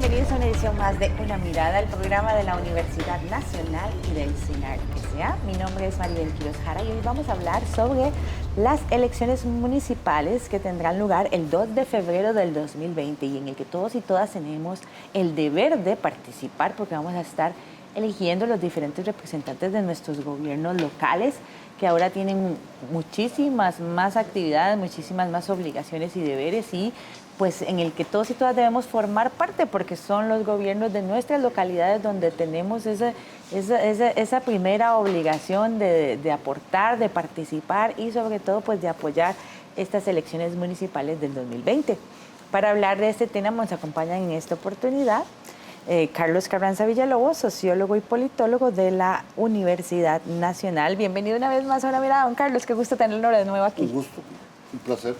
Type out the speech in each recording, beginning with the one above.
bienvenidos a una edición más de Una Mirada, el programa de la Universidad Nacional y del CINAR S.A. Mi nombre es Maribel Quiroz Jara y hoy vamos a hablar sobre las elecciones municipales que tendrán lugar el 2 de febrero del 2020 y en el que todos y todas tenemos el deber de participar porque vamos a estar eligiendo los diferentes representantes de nuestros gobiernos locales que ahora tienen muchísimas más actividades, muchísimas más obligaciones y deberes y pues en el que todos y todas debemos formar parte porque son los gobiernos de nuestras localidades donde tenemos esa primera obligación de aportar, de participar y sobre todo pues de apoyar estas elecciones municipales del 2020. Para hablar de este tema nos acompañan en esta oportunidad Carlos Carranza Villalobos, sociólogo y politólogo de la Universidad Nacional. Bienvenido una vez más a Una Mirada, don Carlos, qué gusto tenerlo de nuevo aquí. Un gusto, un placer.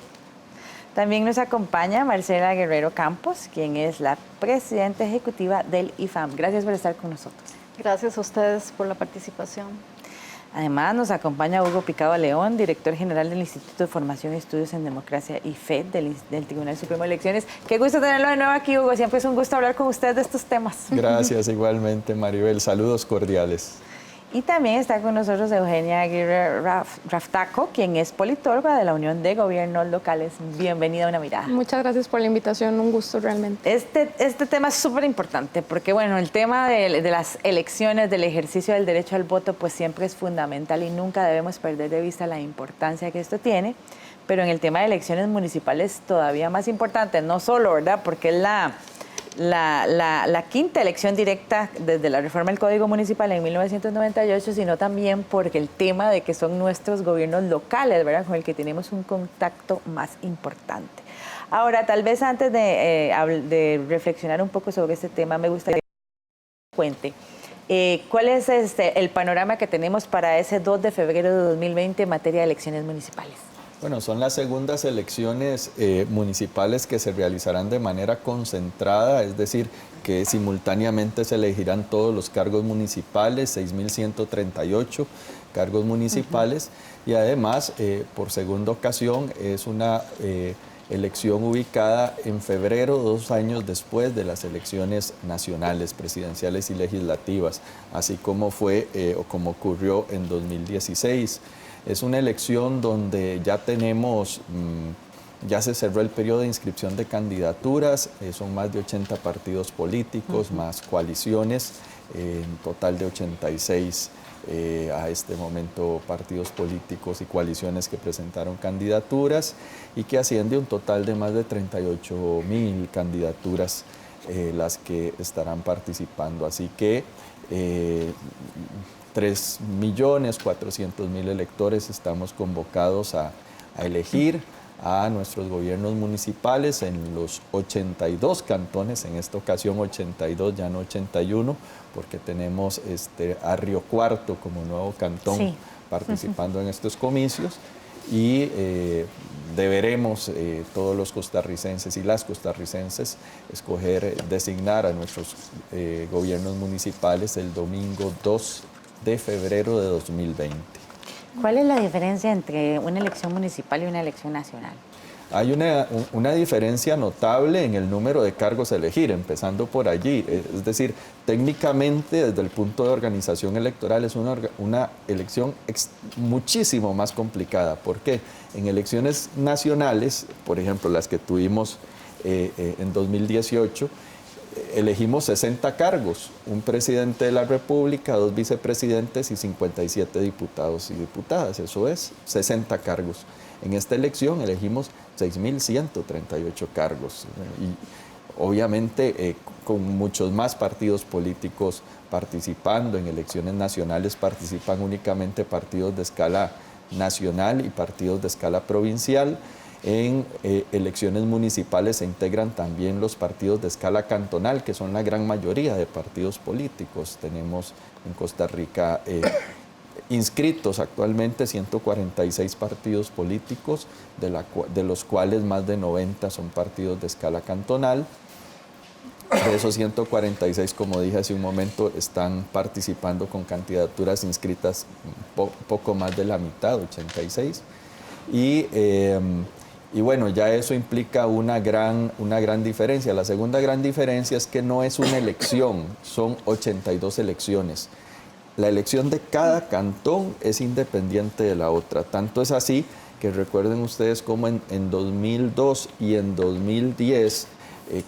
También nos acompaña Marcela Guerrero Campos, quien es la presidenta ejecutiva del IFAM. Gracias por estar con nosotros. Gracias a ustedes por la participación. Además nos acompaña Hugo Picado León, director general del Instituto de Formación y Estudios en Democracia y FED del Tribunal Supremo de Elecciones. Qué gusto tenerlo de nuevo aquí, Hugo. Siempre es un gusto hablar con usted de estos temas. Gracias, igualmente, Maribel. Saludos cordiales. Y también está con nosotros Eugenia Aguirre Raftaco, quien es politóloga de la Unión de Gobiernos Locales. Bienvenida a Una Mirada. Muchas gracias por la invitación, un gusto realmente. Este tema es súper importante porque, bueno, el tema de las elecciones, del ejercicio del derecho al voto, pues siempre es fundamental y nunca debemos perder de vista la importancia que esto tiene. Pero en el tema de elecciones municipales todavía más importante, no solo, ¿verdad?, porque es la quinta elección directa desde la reforma del Código Municipal en 1998, sino también porque el tema de que son nuestros gobiernos locales, ¿verdad?, con el que tenemos un contacto más importante. Ahora, tal vez antes de reflexionar un poco sobre este tema, me gustaría que cuente cuál es el panorama que tenemos para ese 2 de febrero de 2020 en materia de elecciones municipales. Bueno, son las segundas elecciones municipales que se realizarán de manera concentrada, es decir, que simultáneamente se elegirán todos los cargos municipales, 6.138 cargos municipales, y además, por segunda ocasión, es una elección ubicada en febrero, 2 años después de las elecciones nacionales, presidenciales y legislativas, así como fue o como ocurrió en 2016. Es una elección donde ya tenemos, ya se cerró el periodo de inscripción de candidaturas, son más de 80 partidos políticos, más coaliciones, en total de 86 a este momento partidos políticos y coaliciones que presentaron candidaturas y que asciende a un total de más de 38.000 candidaturas las que estarán participando. Así que 3.400.000 electores estamos convocados a elegir a nuestros gobiernos municipales en los 82 cantones, en esta ocasión 82, ya no 81, porque tenemos a Río Cuarto como nuevo cantón participando en estos comicios y deberemos todos los costarricenses y las costarricenses escoger, designar a nuestros gobiernos municipales el domingo 2 de febrero de 2020. ¿Cuál es la diferencia entre una elección municipal y una elección nacional? Hay una diferencia notable en el número de cargos a elegir, empezando por allí. Es decir, técnicamente, desde el punto de organización electoral, es una elección muchísimo más complicada. ¿Por qué? En elecciones nacionales, por ejemplo, las que tuvimos en 2018, elegimos 60 cargos, un presidente de la República, 2 vicepresidentes y 57 diputados y diputadas, eso es 60 cargos. En esta elección elegimos 6.138 cargos y obviamente con muchos más partidos políticos participando. En elecciones nacionales participan únicamente partidos de escala nacional y partidos de escala provincial. En elecciones municipales se integran también los partidos de escala cantonal, que son la gran mayoría de partidos políticos. Tenemos en Costa Rica inscritos actualmente 146 partidos políticos, de los cuales más de 90 son partidos de escala cantonal. De esos 146, como dije hace un momento, están participando con candidaturas inscritas poco más de la mitad, 86. Y Y bueno, ya eso implica una gran diferencia. La segunda gran diferencia es que no es una elección, son 82 elecciones. La elección de cada cantón es independiente de la otra. Tanto es así que recuerden ustedes cómo en 2002 y en 2010,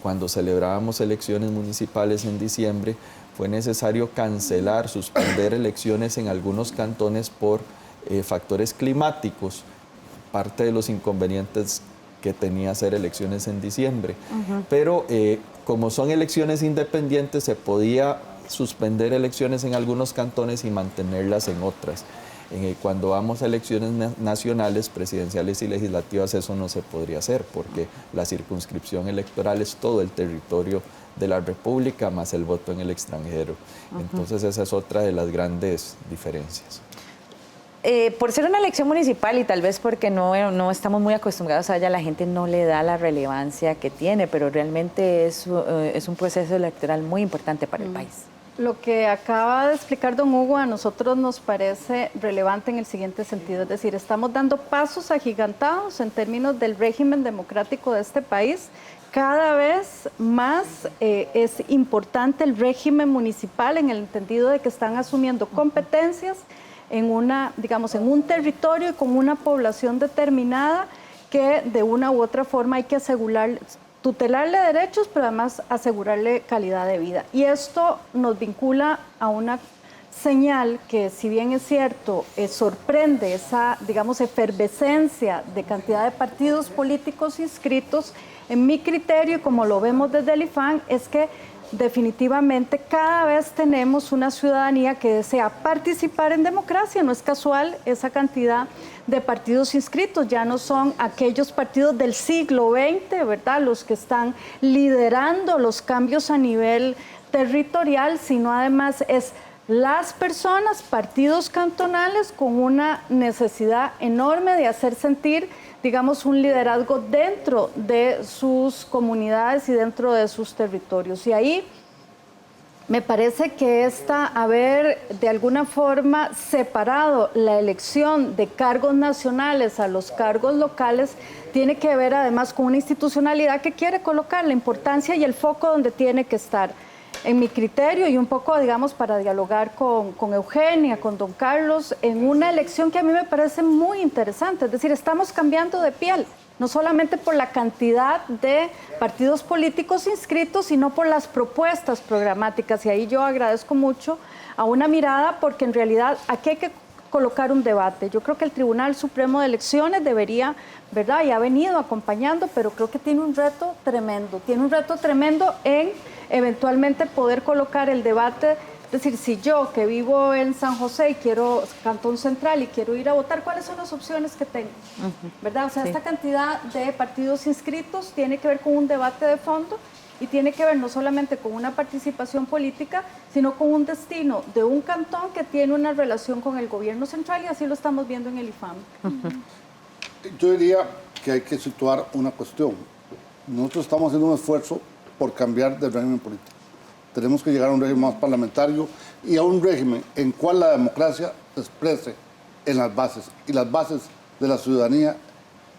cuando celebrábamos elecciones municipales en diciembre, fue necesario cancelar, suspender elecciones en algunos cantones por factores climáticos, parte de los inconvenientes que tenía hacer elecciones en diciembre. Pero como son elecciones independientes, se podía suspender elecciones en algunos cantones y mantenerlas en otras. Cuando vamos a elecciones nacionales, presidenciales y legislativas, eso no se podría hacer, porque la circunscripción electoral es todo el territorio de la República, más el voto en el extranjero. Entonces esa es otra de las grandes diferencias. Por ser una elección municipal y tal vez porque no estamos muy acostumbrados a ella, la gente no le da la relevancia que tiene, pero realmente es un proceso electoral muy importante para el país. Lo que acaba de explicar don Hugo a nosotros nos parece relevante en el siguiente sentido, es decir, estamos dando pasos agigantados en términos del régimen democrático de este país. Cada vez más es importante el régimen municipal en el entendido de que están asumiendo competencias en en un territorio y con una población determinada que de una u otra forma hay que tutelarle derechos, pero además asegurarle calidad de vida. Y esto nos vincula a una señal que, si bien es cierto, sorprende esa, efervescencia de cantidad de partidos políticos inscritos. En mi criterio, y como lo vemos desde el IFAN, es que definitivamente cada vez tenemos una ciudadanía que desea participar en democracia. No es casual esa cantidad de partidos inscritos, ya no son aquellos partidos del siglo XX, ¿verdad?, los que están liderando los cambios a nivel territorial, sino además es las personas, partidos cantonales con una necesidad enorme de hacer sentir, un liderazgo dentro de sus comunidades y dentro de sus territorios. Y ahí me parece que haber de alguna forma separado la elección de cargos nacionales a los cargos locales tiene que ver además con una institucionalidad que quiere colocar la importancia y el foco donde tiene que estar. En mi criterio, y un poco, para dialogar con Eugenia, con don Carlos, en una elección que a mí me parece muy interesante. Es decir, estamos cambiando de piel, no solamente por la cantidad de partidos políticos inscritos, sino por las propuestas programáticas. Y ahí yo agradezco mucho a una mirada, porque en realidad aquí hay que colocar un debate. Yo creo que el Tribunal Supremo de Elecciones debería, ¿verdad?, y ha venido acompañando, pero creo que tiene un reto tremendo. Tiene un reto tremendo en eventualmente poder colocar el debate. Es decir, si yo que vivo en San José y Cantón Central y quiero ir a votar, ¿cuáles son las opciones que tengo? ¿Verdad? O sea, esta cantidad de partidos inscritos tiene que ver con un debate de fondo y tiene que ver no solamente con una participación política, sino con un destino de un cantón que tiene una relación con el gobierno central, y así lo estamos viendo en el IFAM. Yo diría que hay que situar una cuestión. Nosotros estamos haciendo un esfuerzo por cambiar del régimen político. Tenemos que llegar a un régimen más parlamentario y a un régimen en cual la democracia se exprese en las bases, y las bases de la ciudadanía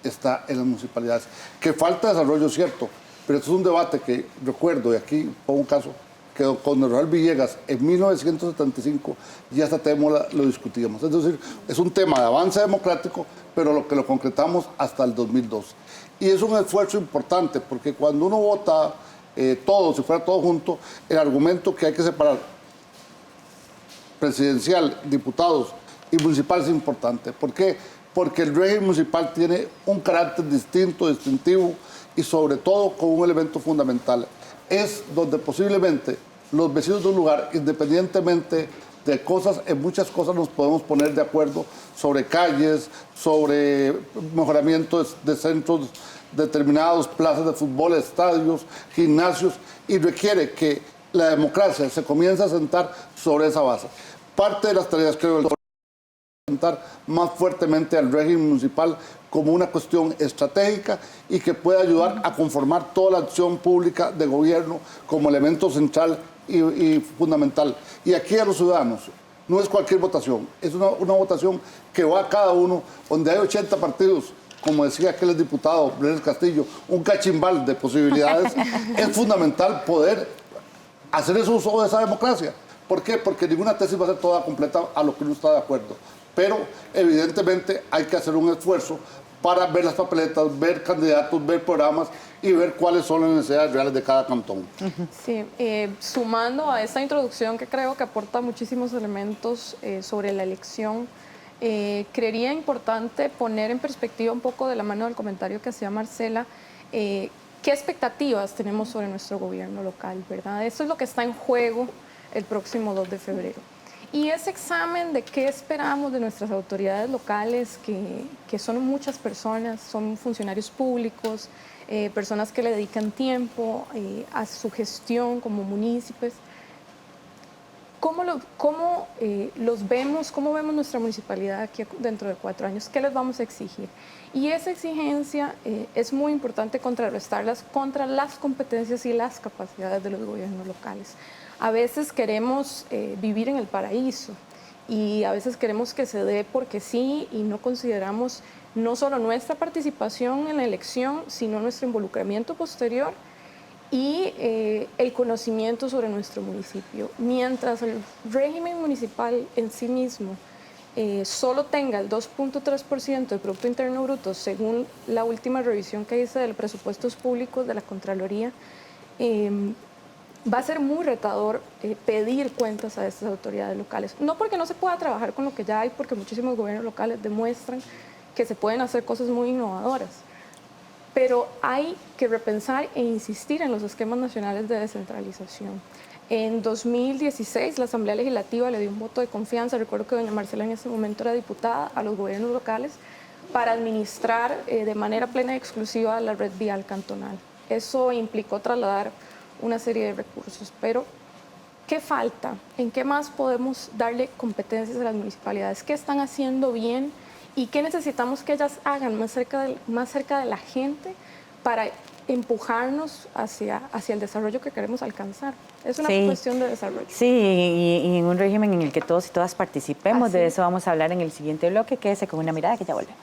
está en las municipalidades. Que falta desarrollo, cierto, pero esto es un debate que recuerdo, y aquí pongo un caso, que con Raúl Villegas en 1975 ya este tema lo discutíamos. Es decir, es un tema de avance democrático, pero lo concretamos hasta el 2002. Y es un esfuerzo importante, porque cuando uno vota si fuera todo junto, el argumento que hay que separar presidencial, diputados y municipal es importante. ¿Por qué? Porque el régimen municipal tiene un carácter distinto, distintivo, y sobre todo con un elemento fundamental. Es donde posiblemente los vecinos de un lugar, independientemente de cosas, en muchas cosas nos podemos poner de acuerdo sobre calles, sobre mejoramiento de centros determinados, plazas de fútbol, estadios, gimnasios, y requiere que la democracia se comience a sentar sobre esa base. Parte de las tareas, creo, es sentar más fuertemente al régimen municipal como una cuestión estratégica y que pueda ayudar a conformar toda la acción pública de gobierno como elemento central y fundamental. Y aquí a los ciudadanos, no es cualquier votación, es una votación que va a cada uno, donde hay 80 partidos como decía aquel diputado Brenes Castillo, un cachimbal de posibilidades, es fundamental poder hacer ese uso de esa democracia. ¿Por qué? Porque ninguna tesis va a ser toda completa a lo que uno está de acuerdo. Pero evidentemente hay que hacer un esfuerzo para ver las papeletas, ver candidatos, ver programas y ver cuáles son las necesidades reales de cada cantón. Sí, sumando a esta introducción que creo que aporta muchísimos elementos sobre la elección, creería importante poner en perspectiva un poco de la mano del comentario que hacía Marcela, qué expectativas tenemos sobre nuestro gobierno local, ¿verdad? Eso es lo que está en juego el próximo 2 de febrero. Y ese examen de qué esperamos de nuestras autoridades locales, que son muchas personas, son funcionarios públicos, personas que le dedican tiempo a su gestión como municipios. ¿Cómo los vemos, cómo vemos nuestra municipalidad aquí dentro de 4 años? ¿Qué les vamos a exigir? Y esa exigencia es muy importante contrarrestarlas contra las competencias y las capacidades de los gobiernos locales. A veces queremos vivir en el paraíso y a veces queremos que se dé porque sí y no consideramos no solo nuestra participación en la elección, sino nuestro involucramiento posterior y el conocimiento sobre nuestro municipio. Mientras el régimen municipal en sí mismo solo tenga el 2.3% del Producto Interno Bruto, según la última revisión que hice de los presupuestos públicos de la Contraloría, va a ser muy retador pedir cuentas a estas autoridades locales. No porque no se pueda trabajar con lo que ya hay, porque muchísimos gobiernos locales demuestran que se pueden hacer cosas muy innovadoras. Pero hay que repensar e insistir en los esquemas nacionales de descentralización. En 2016, la Asamblea Legislativa le dio un voto de confianza, recuerdo que doña Marcela en ese momento era diputada, a los gobiernos locales para administrar de manera plena y exclusiva la red vial cantonal. Eso implicó trasladar una serie de recursos, pero ¿qué falta? ¿En qué más podemos darle competencias a las municipalidades? ¿Qué están haciendo bien? ¿Y qué necesitamos que ellas hagan más cerca de la gente para empujarnos hacia el desarrollo que queremos alcanzar? Es una cuestión de desarrollo. Sí, y en un régimen en el que todos y todas participemos. De eso vamos a hablar en el siguiente bloque. Quédese con una mirada que ya volvemos.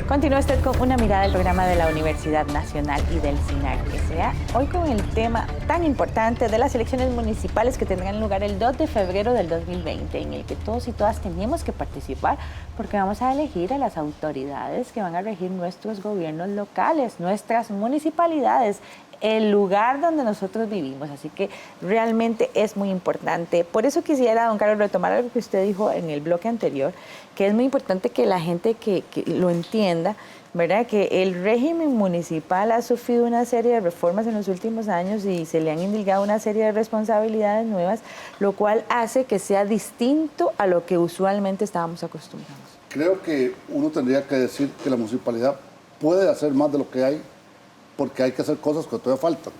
Continúa usted con una mirada del programa de la Universidad Nacional y del SINAC S.A. Hoy con el tema tan importante de las elecciones municipales que tendrán lugar el 2 de febrero del 2020, en el que todos y todas tenemos que participar porque vamos a elegir a las autoridades que van a regir nuestros gobiernos locales, nuestras municipalidades, el lugar donde nosotros vivimos. Así que realmente es muy importante. Por eso quisiera, don Carlos, retomar algo que usted dijo en el bloque anterior, que es muy importante que la gente que lo entienda, ¿verdad? Que el régimen municipal ha sufrido una serie de reformas en los últimos años y se le han indilgado una serie de responsabilidades nuevas, lo cual hace que sea distinto a lo que usualmente estábamos acostumbrados. Creo que uno tendría que decir que la municipalidad puede hacer más de lo que hay, porque hay que hacer cosas que todavía faltan.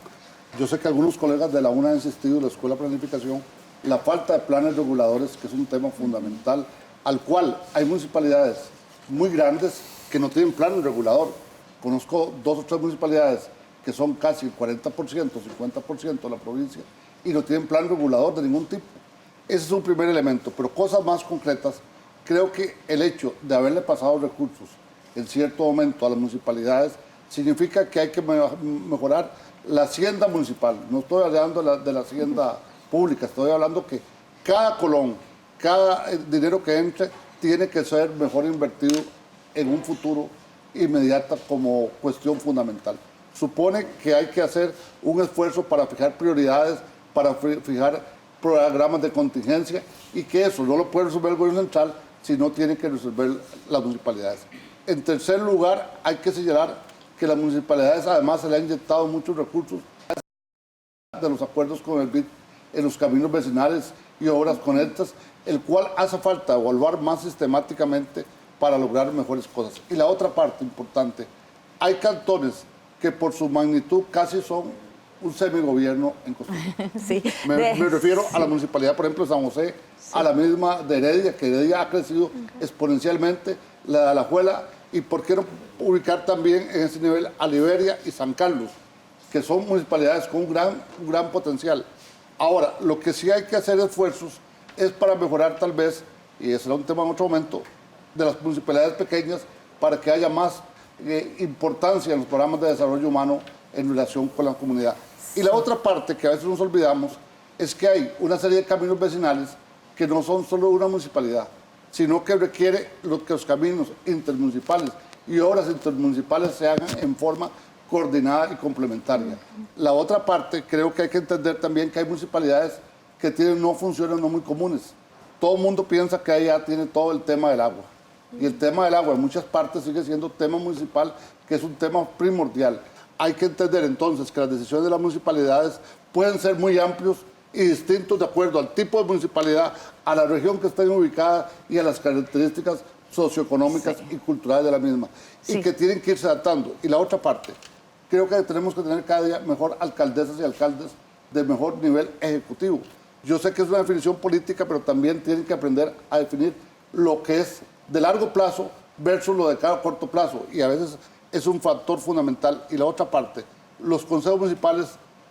Yo sé que algunos colegas de la UNA han insistido en la Escuela de Planificación, la falta de planes reguladores, que es un tema fundamental, al cual hay municipalidades muy grandes que no tienen plan regulador. Conozco 2 o 3 municipalidades que son casi el 40%, 50% de la provincia y no tienen plan regulador de ningún tipo. Ese es un primer elemento, pero cosas más concretas, creo que el hecho de haberle pasado recursos en cierto momento a las municipalidades significa que hay que mejorar la hacienda municipal. No estoy hablando de la hacienda pública, estoy hablando que cada colón, cada dinero que entre, tiene que ser mejor invertido en un futuro inmediato como cuestión fundamental. Supone que hay que hacer un esfuerzo para fijar prioridades, para fijar programas de contingencia y que eso no lo puede resolver el gobierno central, sino tiene que resolver las municipalidades. En tercer lugar, hay que señalar que las municipalidades además se le han inyectado muchos recursos de los acuerdos con el BID en los caminos vecinales y obras conectas, el cual hace falta evaluar más sistemáticamente para lograr mejores cosas. Y la otra parte importante, hay cantones que por su magnitud casi son un semigobierno en Costa Rica. Sí. Me refiero a la municipalidad, por ejemplo, de San José, a la misma de Heredia, que Heredia ha crecido exponencialmente, la de Alajuela, y por qué no ubicar también en ese nivel a Liberia y San Carlos, que son municipalidades con un gran potencial. Ahora, lo que sí hay que hacer esfuerzos es para mejorar tal vez, y ese será un tema en otro momento, de las municipalidades pequeñas para que haya más importancia en los programas de desarrollo humano en relación con la comunidad. Y la otra parte que a veces nos olvidamos es que hay una serie de caminos vecinales que no son solo una municipalidad, sino que requiere que los caminos intermunicipales y obras intermunicipales se hagan en forma coordinada y complementaria. La otra parte, creo que hay que entender también que hay municipalidades que tienen funciones no muy comunes. Todo el mundo piensa que allá tiene todo el tema del agua. Y el tema del agua en muchas partes sigue siendo tema municipal, que es un tema primordial. Hay que entender entonces que las decisiones de las municipalidades pueden ser muy amplios y distintos de acuerdo al tipo de municipalidad, a la región que estén ubicadas y a las características socioeconómicas y culturales de la misma. Y que tienen que irse adaptando. Y la otra parte, creo que tenemos que tener cada día mejor alcaldesas y alcaldes de mejor nivel ejecutivo. Yo sé que es una definición política, pero también tienen que aprender a definir lo que es de largo plazo versus lo de cada corto plazo. Y a veces es un factor fundamental. Y la otra parte, los consejos municipales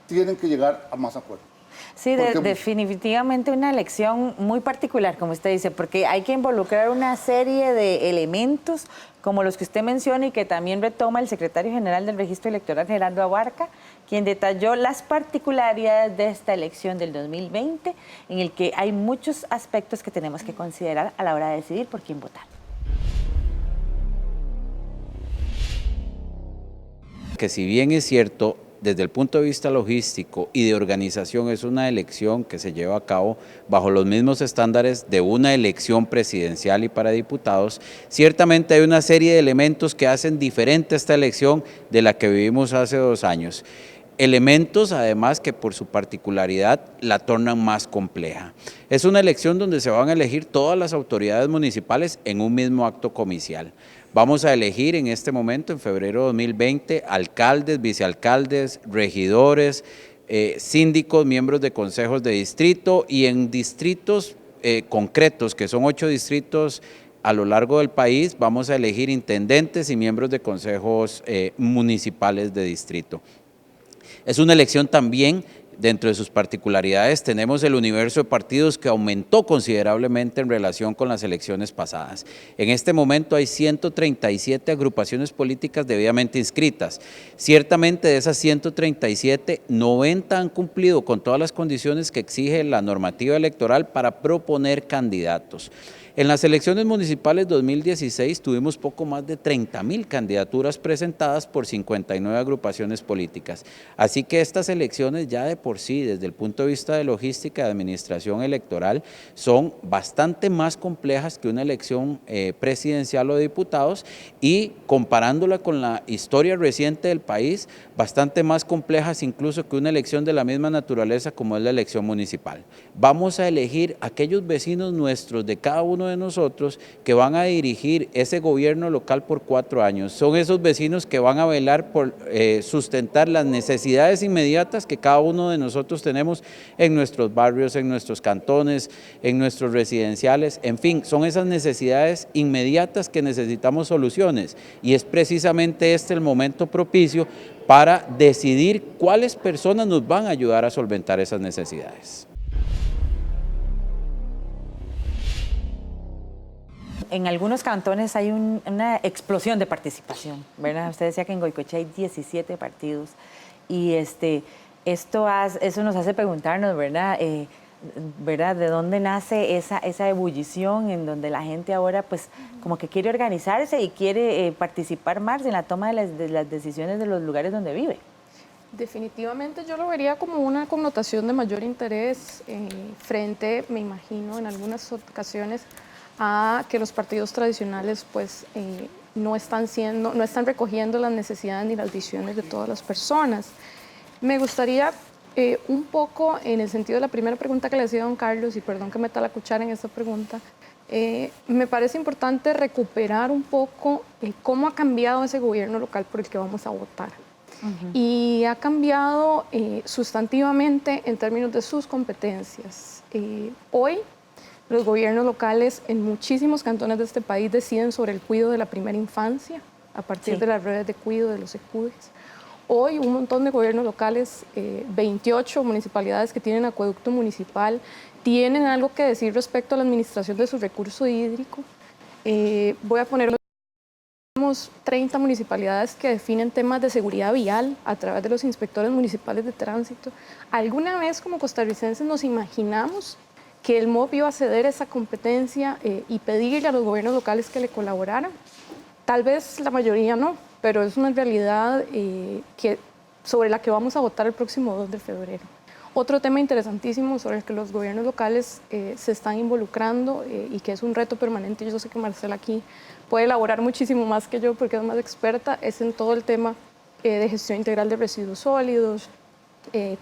tienen que llegar a más acuerdos. Sí, definitivamente una elección muy particular, como usted dice, porque hay que involucrar una serie de elementos como los que usted menciona y que también retoma el secretario general del Registro Electoral, Gerardo Abarca, quien detalló las particularidades de esta elección del 2020, en el que hay muchos aspectos que tenemos que considerar a la hora de decidir por quién votar. Que si bien es cierto, desde el punto de vista logístico y de organización es una elección que se lleva a cabo bajo los mismos estándares de una elección presidencial y para diputados, ciertamente hay una serie de elementos que hacen diferente esta elección de la que vivimos hace 2 años. Elementos además que por su particularidad la tornan más compleja. Es una elección donde se van a elegir todas las autoridades municipales en un mismo acto comicial. Vamos a elegir en este momento, en febrero de 2020, alcaldes, vicealcaldes, regidores, síndicos, miembros de consejos de distrito y en distritos concretos, que son 8 distritos a lo largo del país, vamos a elegir intendentes y miembros de consejos municipales de distrito. Es una elección también, dentro de sus particularidades, tenemos el universo de partidos que aumentó considerablemente en relación con las elecciones pasadas. En este momento hay 137 agrupaciones políticas debidamente inscritas. Ciertamente de esas 137, 90 han cumplido con todas las condiciones que exige la normativa electoral para proponer candidatos. En las elecciones municipales 2016 tuvimos poco más de 30.000 candidaturas presentadas por 59 agrupaciones políticas. Así que estas elecciones ya de por sí, desde el punto de vista de logística de administración electoral, son bastante más complejas que una elección presidencial o de diputados y comparándola con la historia reciente del país, bastante más complejas incluso que una elección de la misma naturaleza como es la elección municipal. Vamos a elegir aquellos vecinos nuestros de cada uno de nosotros que van a dirigir ese gobierno local por 4 años. Son esos vecinos que van a velar por sustentar las necesidades inmediatas que cada uno de nosotros tenemos en nuestros barrios, en nuestros cantones, en nuestros residenciales, en fin, son esas necesidades inmediatas que necesitamos soluciones y es precisamente este el momento propicio para decidir cuáles personas nos van a ayudar a solventar esas necesidades. En algunos cantones hay una explosión de participación, ¿verdad? Usted decía que en Goicoechea hay 17 partidos y eso nos hace preguntarnos, ¿verdad? ¿Verdad? ¿De dónde nace esa ebullición en donde la gente ahora pues como que quiere organizarse y quiere participar más en la toma de las decisiones de los lugares donde vive? Definitivamente yo lo vería como una connotación de mayor interés frente, me imagino, en algunas ocasiones, a que los partidos tradicionales pues no están recogiendo las necesidades ni las visiones de todas las personas. Me gustaría un poco en el sentido de la primera pregunta que le hacía a don Carlos, y perdón que meta la cuchara en esta pregunta, me parece importante recuperar un poco cómo ha cambiado ese gobierno local por el que vamos a votar. y ha cambiado sustantivamente en términos de sus competencias. Hoy, los gobiernos locales en muchísimos cantones de este país deciden sobre el cuidado de la primera infancia a partir de las redes de cuidado de los ECUDES. Hoy un montón de gobiernos locales, 28 municipalidades que tienen acueducto municipal, tienen algo que decir respecto a la administración de su recurso hídrico. Voy a poner 30 municipalidades que definen temas de seguridad vial a través de los inspectores municipales de tránsito. ¿Alguna vez como costarricenses nos imaginamos que el MOP iba a ceder esa competencia y pedirle a los gobiernos locales que le colaboraran? Tal vez la mayoría no, pero es una realidad sobre la que vamos a votar el próximo 2 de febrero. Otro tema interesantísimo sobre el que los gobiernos locales se están involucrando y que es un reto permanente, yo sé que Marcela aquí puede elaborar muchísimo más que yo porque es más experta, es en todo el tema de gestión integral de residuos sólidos,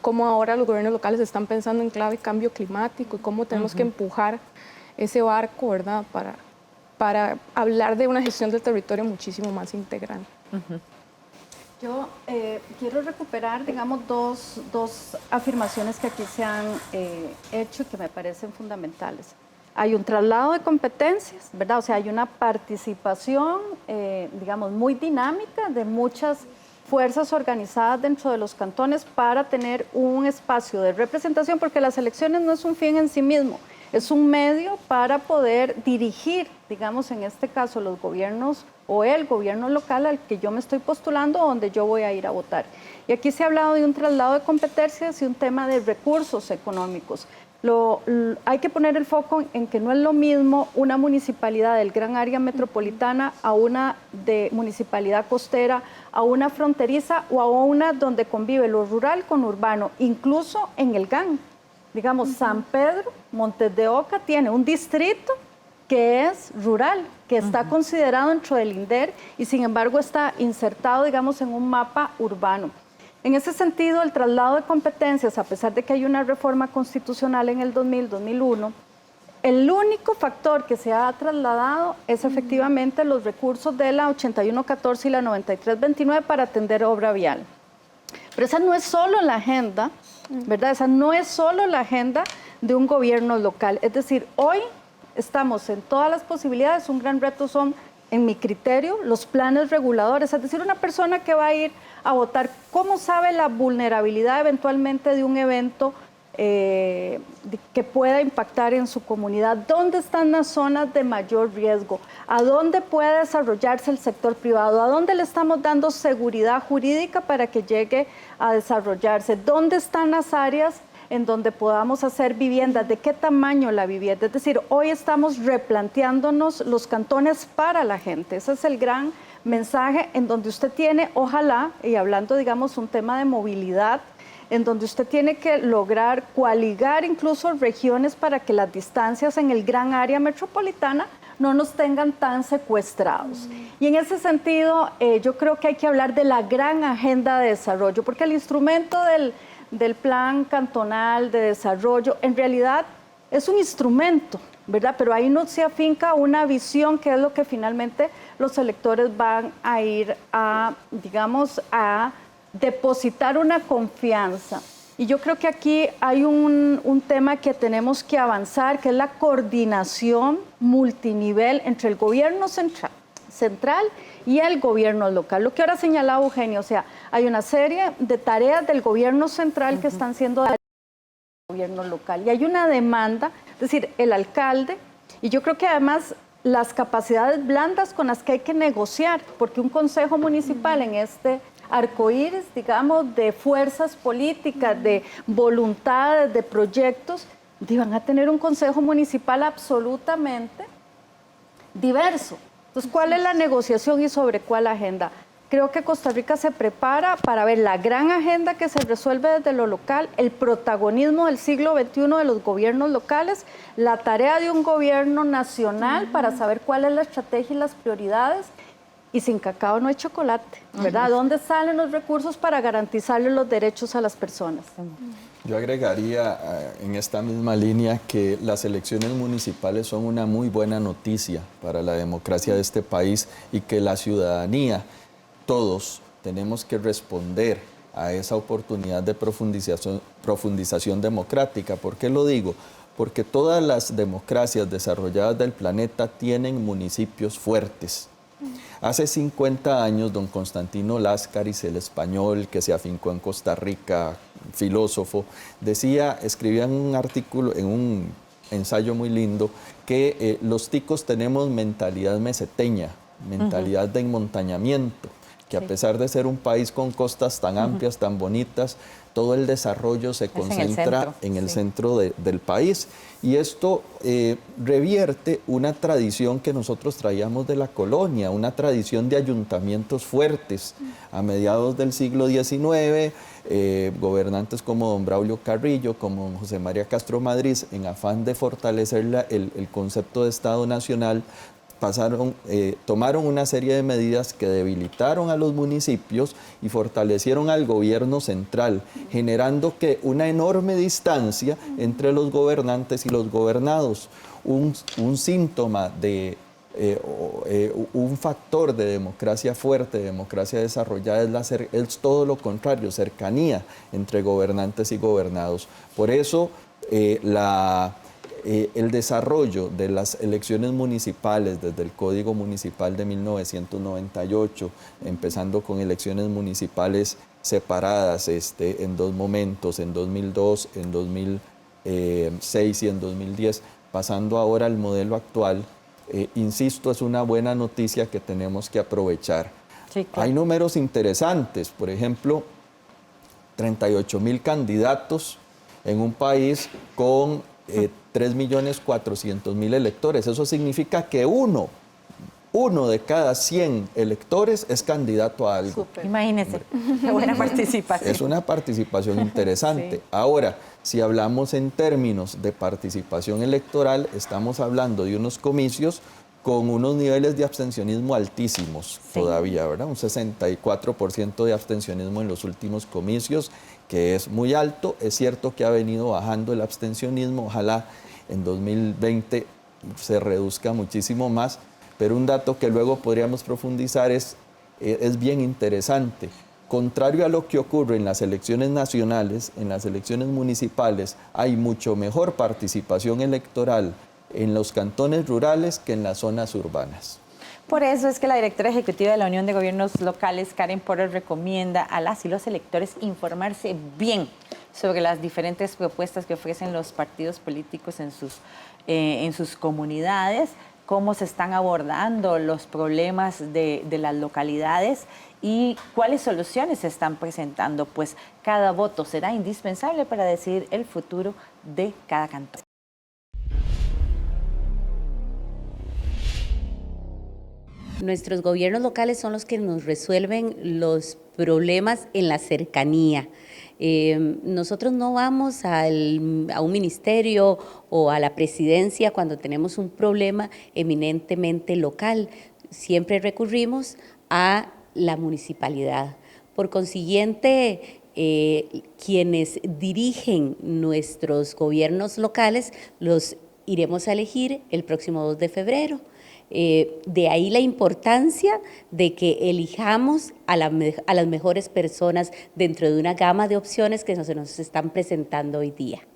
cómo ahora los gobiernos locales están pensando en clave cambio climático y cómo tenemos que empujar ese barco, ¿verdad?, para hablar de una gestión del territorio muchísimo más integral. Yo quiero recuperar, digamos, dos afirmaciones que aquí se han hecho y que me parecen fundamentales. Hay un traslado de competencias, ¿verdad? O sea, hay una participación, digamos, muy dinámica de muchas fuerzas organizadas dentro de los cantones para tener un espacio de representación, porque las elecciones no es un fin en sí mismo, es un medio para poder dirigir, digamos, en este caso, los gobiernos o el gobierno local al que yo me estoy postulando, donde yo voy a ir a votar. Y aquí se ha hablado de un traslado de competencias y un tema de recursos económicos. Hay que poner el foco en que no es lo mismo una municipalidad del gran área metropolitana a una de municipalidad costera, a una fronteriza o a una donde convive lo rural con urbano, incluso en el GAN. Digamos, San Pedro, Montes de Oca tiene un distrito que es rural, que está considerado dentro del INDER y sin embargo está insertado, digamos, en un mapa urbano. En ese sentido, el traslado de competencias, a pesar de que hay una reforma constitucional en el 2000-2001, el único factor que se ha trasladado es efectivamente los recursos de la 8114 y la 9329 para atender obra vial. Pero esa no es solo la agenda, ¿verdad? Esa no es solo la agenda de un gobierno local. Es decir, hoy estamos en todas las posibilidades, un gran reto son, en mi criterio, los planes reguladores, es decir, una persona que va a ir a votar, ¿cómo sabe la vulnerabilidad eventualmente de un evento que pueda impactar en su comunidad? ¿Dónde están las zonas de mayor riesgo? ¿A dónde puede desarrollarse el sector privado? ¿A dónde le estamos dando seguridad jurídica para que llegue a desarrollarse? ¿Dónde están las áreas en donde podamos hacer viviendas? ¿De qué tamaño la vivienda? Es decir, hoy estamos replanteándonos los cantones para la gente. Ese es el gran mensaje en donde usted tiene, ojalá, y hablando, digamos, un tema de movilidad, en donde usted tiene que lograr coaligar incluso regiones para que las distancias en el gran área metropolitana no nos tengan tan secuestrados. Y en ese sentido, yo creo que hay que hablar de la gran agenda de desarrollo, porque el instrumento del plan cantonal de desarrollo en realidad es un instrumento, ¿verdad? Pero ahí no se afinca una visión que es lo que finalmente los electores van a ir a, digamos, a depositar una confianza. Y yo creo que aquí hay un tema que tenemos que avanzar, que es la coordinación multinivel entre el gobierno central y el gobierno local. Lo que ahora señalaba Eugenio, o sea, hay una serie de tareas del gobierno central que están siendo del gobierno local y hay una demanda, es decir, el alcalde, y yo creo que además las capacidades blandas con las que hay que negociar, porque un consejo municipal en este arcoíris, digamos, de fuerzas políticas, de voluntades, de proyectos, van a tener un consejo municipal absolutamente diverso. Entonces, ¿cuál es la negociación y sobre cuál agenda? Creo que Costa Rica se prepara para ver la gran agenda que se resuelve desde lo local, el protagonismo del siglo XXI de los gobiernos locales, la tarea de un gobierno nacional para saber cuál es la estrategia y las prioridades. Y sin cacao no hay chocolate, ¿verdad? ¿Dónde salen los recursos para garantizarle los derechos a las personas? Yo agregaría en esta misma línea que las elecciones municipales son una muy buena noticia para la democracia de este país y que la ciudadanía, todos, tenemos que responder a esa oportunidad de profundización democrática. ¿Por qué lo digo? Porque todas las democracias desarrolladas del planeta tienen municipios fuertes. Hace 50 años, don Constantino Láscaris, el español que se afincó en Costa Rica, filósofo, escribía en un artículo, en un ensayo muy lindo, que los ticos tenemos mentalidad meseteña, mentalidad de enmontañamiento, que a pesar de ser un país con costas tan amplias, tan bonitas, todo el desarrollo se concentra en el centro del país. Y esto revierte una tradición que nosotros traíamos de la colonia, una tradición de ayuntamientos fuertes. A mediados del siglo XIX, gobernantes como don Braulio Carrillo, como don José María Castro Madrid, en afán de fortalecer el concepto de Estado Nacional, tomaron una serie de medidas que debilitaron a los municipios y fortalecieron al gobierno central, generando una enorme distancia entre los gobernantes y los gobernados. Un síntoma de un factor de democracia fuerte, de democracia desarrollada, es todo lo contrario, cercanía entre gobernantes y gobernados. Por eso el desarrollo de las elecciones municipales desde el Código Municipal de 1998, empezando con elecciones municipales separadas en dos momentos, en 2002, en 2006 y en 2010, pasando ahora al modelo actual, insisto, es una buena noticia que tenemos que aprovechar. Sí, claro. Hay números interesantes, por ejemplo, 38.000 candidatos en un país con 3.400.000 electores. Eso significa que uno de cada 100 electores es candidato a algo. Super. Imagínense, qué buena participación. Es una participación interesante. Sí. Ahora, si hablamos en términos de participación electoral, estamos hablando de unos comicios con unos niveles de abstencionismo altísimos todavía, ¿verdad? Un 64% de abstencionismo en los últimos comicios, que es muy alto. Es cierto que ha venido bajando el abstencionismo, ojalá en 2020 se reduzca muchísimo más, pero un dato que luego podríamos profundizar es bien interesante. Contrario a lo que ocurre en las elecciones nacionales, en las elecciones municipales hay mucho mejor participación electoral en los cantones rurales que en las zonas urbanas. Por eso es que la directora ejecutiva de la Unión de Gobiernos Locales, Karen Porras, recomienda a las y los electores informarse bien sobre las diferentes propuestas que ofrecen los partidos políticos en sus comunidades, cómo se están abordando los problemas de las localidades y cuáles soluciones se están presentando, pues cada voto será indispensable para decidir el futuro de cada cantón. Nuestros gobiernos locales son los que nos resuelven los problemas en la cercanía. Nosotros no vamos a un ministerio o a la presidencia cuando tenemos un problema eminentemente local. Siempre recurrimos a la municipalidad. Por consiguiente, quienes dirigen nuestros gobiernos locales los iremos a elegir el próximo 2 de febrero. De ahí la importancia de que elijamos a las mejores personas dentro de una gama de opciones que se nos están presentando hoy día.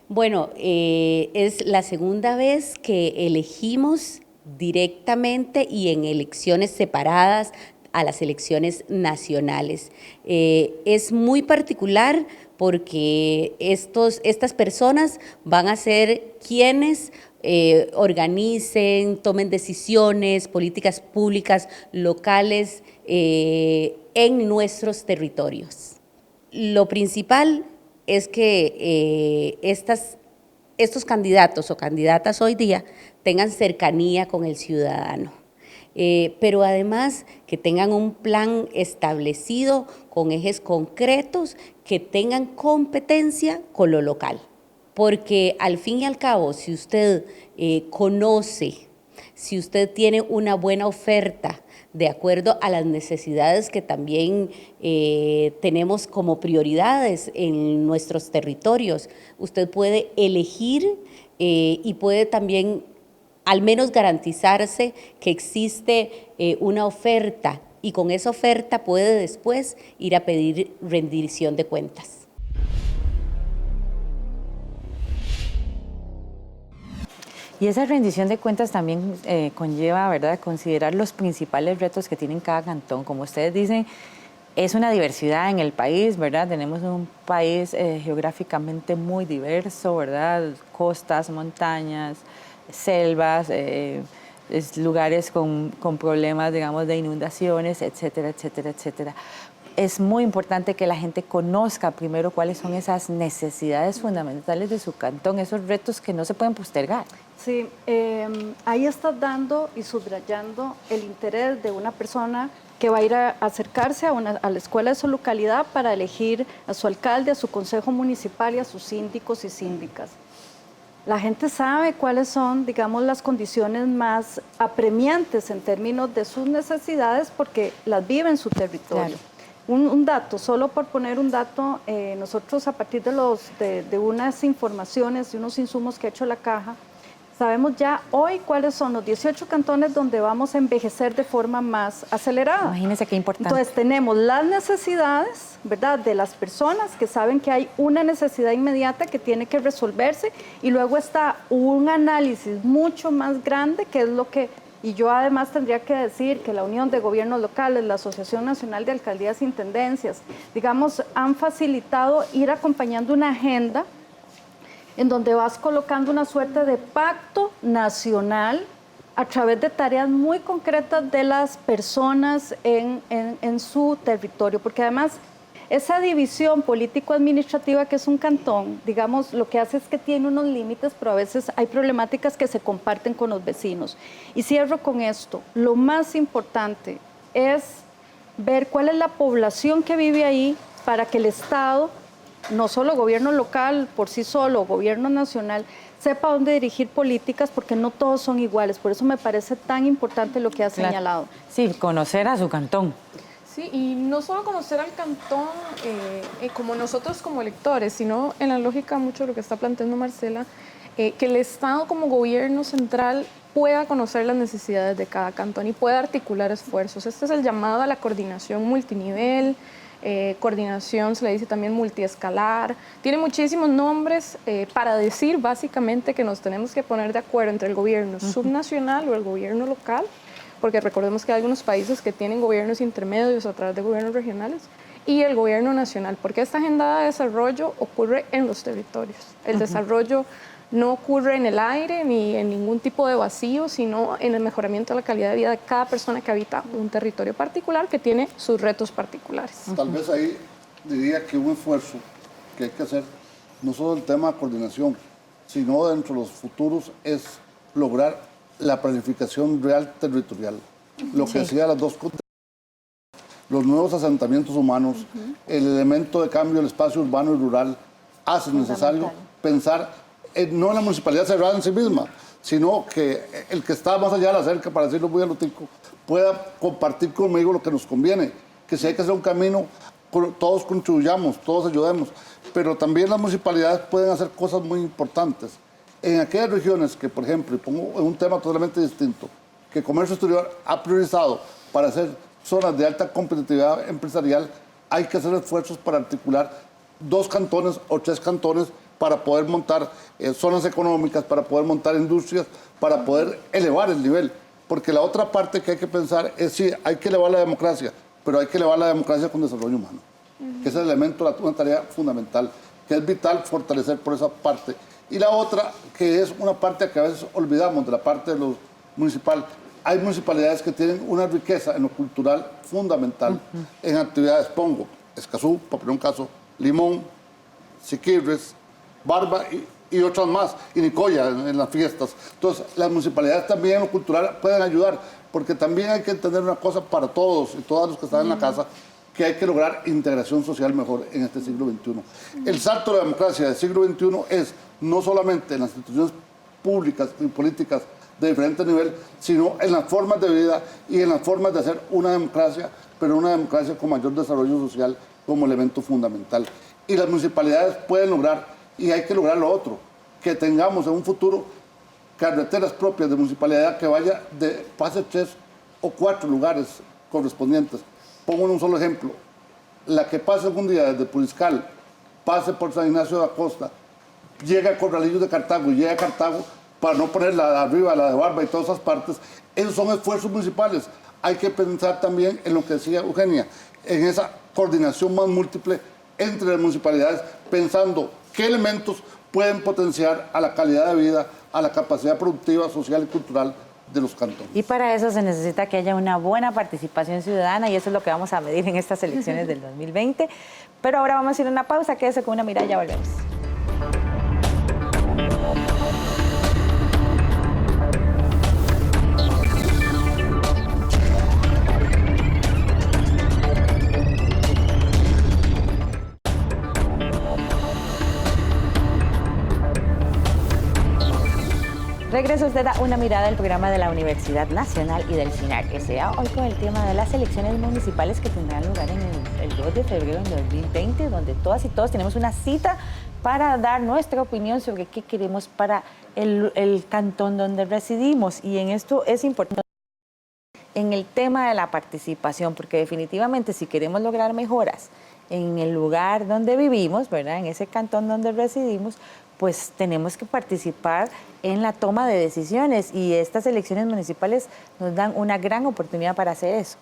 Bueno, es la segunda vez que elegimos directamente y en elecciones separadas a las elecciones nacionales. Es muy particular porque estas personas van a ser quienes organicen, tomen decisiones, políticas públicas locales en nuestros territorios. Lo principal es que estos candidatos o candidatas hoy día tengan cercanía con el ciudadano, pero además que tengan un plan establecido con ejes concretos, que tengan competencia con lo local. Porque al fin y al cabo, si usted conoce, si usted tiene una buena oferta de acuerdo a las necesidades que también tenemos como prioridades en nuestros territorios, usted puede elegir y puede también al menos garantizarse que existe una oferta y con esa oferta puede después ir a pedir rendición de cuentas. Y esa rendición de cuentas también conlleva, ¿verdad?, considerar los principales retos que tiene cada cantón. Como ustedes dicen, es una diversidad en el país, ¿verdad? Tenemos un país geográficamente muy diverso, ¿verdad? Costas, montañas, selvas, lugares con problemas, digamos, de inundaciones, etcétera, etcétera, etcétera. Es muy importante que la gente conozca primero cuáles son esas necesidades fundamentales de su cantón, esos retos que no se pueden postergar. Sí, ahí estás dando y subrayando el interés de una persona que va a ir a acercarse a la escuela de su localidad para elegir a su alcalde, a su consejo municipal y a sus síndicos y síndicas. La gente sabe cuáles son, digamos, las condiciones más apremiantes en términos de sus necesidades porque las vive en su territorio. Claro. Un dato, solo por poner un dato, nosotros a partir de unas informaciones y unos insumos que ha hecho la Caja, sabemos ya hoy cuáles son los 18 cantones donde vamos a envejecer de forma más acelerada. Imagínense qué importante. Entonces tenemos las necesidades, ¿verdad?, de las personas que saben que hay una necesidad inmediata que tiene que resolverse y luego está un análisis mucho más grande que es lo que... Y yo además tendría que decir que la Unión de Gobiernos Locales, la Asociación Nacional de Alcaldías e Intendencias, digamos, han facilitado ir acompañando una agenda en donde vas colocando una suerte de pacto nacional a través de tareas muy concretas de las personas en su territorio, porque además esa división político-administrativa que es un cantón, digamos, lo que hace es que tiene unos límites, pero a veces hay problemáticas que se comparten con los vecinos. Y cierro con esto, lo más importante es ver cuál es la población que vive ahí para que el Estado, no solo gobierno local por sí solo, gobierno nacional, sepa dónde dirigir políticas porque no todos son iguales. Por eso me parece tan importante lo que ha señalado. Sí, conocer a su cantón. Sí, y no solo conocer al cantón como nosotros como electores, sino en la lógica mucho de lo que está planteando Marcela, que el Estado como gobierno central pueda conocer las necesidades de cada cantón y pueda articular esfuerzos. Este es el llamado a la coordinación multinivel, coordinación, se le dice también multiescalar. Tiene muchísimos nombres para decir básicamente que nos tenemos que poner de acuerdo entre el gobierno subnacional o el gobierno local, porque recordemos que hay algunos países que tienen gobiernos intermedios a través de gobiernos regionales, y el gobierno nacional, porque esta agenda de desarrollo ocurre en los territorios. El desarrollo no ocurre en el aire ni en ningún tipo de vacío, sino en el mejoramiento de la calidad de vida de cada persona que habita un territorio particular que tiene sus retos particulares. Tal vez ahí diría que un esfuerzo que hay que hacer, no solo el tema de coordinación, sino dentro de los futuros, es lograr la planificación real territorial. Lo que decía las dos cosas, los nuevos asentamientos humanos, el elemento de cambio del espacio urbano y rural, hace necesario pensar no en la municipalidad cerrada en sí misma, sino que el que está más allá de la cerca, para decirlo muy alotico, pueda compartir conmigo lo que nos conviene, que si hay que hacer un camino, todos contribuyamos, todos ayudemos, pero también las municipalidades pueden hacer cosas muy importantes. En aquellas regiones que, por ejemplo, y pongo un tema totalmente distinto, que Comercio Exterior ha priorizado para hacer zonas de alta competitividad empresarial, hay que hacer esfuerzos para articular 2 cantones o 3 cantones para poder montar zonas económicas, para poder montar industrias, para poder elevar el nivel. Porque la otra parte que hay que pensar es, sí, hay que elevar la democracia, pero hay que elevar la democracia con desarrollo humano, que es el elemento, una tarea fundamental, que es vital fortalecer por esa parte. Y la otra, que es una parte que a veces olvidamos de la parte de lo municipal, hay municipalidades que tienen una riqueza en lo cultural fundamental, en actividades, pongo, Escazú, para poner un caso, Limón, Siquirres, Barba y otras más, y Nicoya en las fiestas. Entonces, las municipalidades también en lo cultural pueden ayudar, porque también hay que entender una cosa para todos y todos los que están en la casa, que hay que lograr integración social mejor en este siglo XXI. El salto de la democracia del siglo XXI es no solamente en las instituciones públicas y políticas de diferente nivel, sino en las formas de vida y en las formas de hacer una democracia, pero una democracia con mayor desarrollo social como elemento fundamental. Y las municipalidades pueden lograr, y hay que lograr lo otro, que tengamos en un futuro carreteras propias de municipalidad que vaya de pase 3 o 4 lugares correspondientes. Pongo un solo ejemplo. La que pase algún día desde Puriscal, pase por San Ignacio de la Costa, llega a Corralillos de Cartago y llega a Cartago, para no poner la de arriba, la de Barba y todas esas partes, esos son esfuerzos municipales. Hay que pensar también en lo que decía Eugenia, en esa coordinación más múltiple entre las municipalidades, pensando qué elementos pueden potenciar a la calidad de vida, a la capacidad productiva, social y cultural de los cantones. Y para eso se necesita que haya una buena participación ciudadana y eso es lo que vamos a medir en estas elecciones del 2020. Pero ahora vamos a ir a una pausa, quédese con una mirada y ya volvemos. Regreso usted a una mirada del programa de la Universidad Nacional y del SINAC S.A. Hoy con el tema de las elecciones municipales que tendrán lugar en el 2 de febrero del 2020, donde todas y todos tenemos una cita para dar nuestra opinión sobre qué queremos para el cantón donde residimos. Y en esto es importante en el tema de la participación, porque definitivamente si queremos lograr mejoras en el lugar donde vivimos, ¿verdad?, en ese cantón donde residimos, pues tenemos que participar en la toma de decisiones y estas elecciones municipales nos dan una gran oportunidad para hacer eso.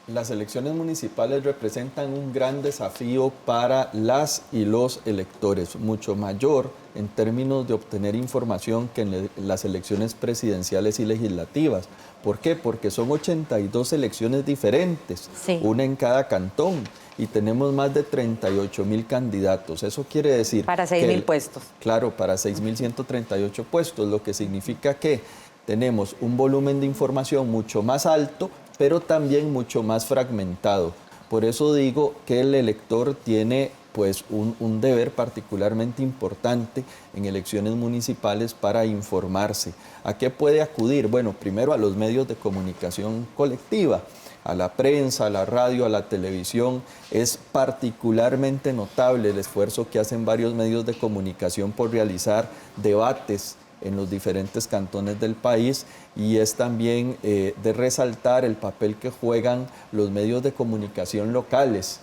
Las elecciones municipales representan un gran desafío para las y los electores, mucho mayor en términos de obtener información que en las elecciones presidenciales y legislativas. ¿Por qué? Porque son 82 elecciones diferentes, sí, una en cada cantón, y tenemos más de 38,000 candidatos. Eso quiere decir... Para 6,000 puestos. Claro, para 6,138 puestos, lo que significa que tenemos un volumen de información mucho más alto, pero también mucho más fragmentado. Por eso digo que el elector tiene pues un deber particularmente importante en elecciones municipales para informarse. ¿A qué puede acudir? Bueno, primero a los medios de comunicación colectiva, a la prensa, a la radio, a la televisión. Es particularmente notable el esfuerzo que hacen varios medios de comunicación por realizar debates en los diferentes cantones del país, y es también de resaltar el papel que juegan los medios de comunicación locales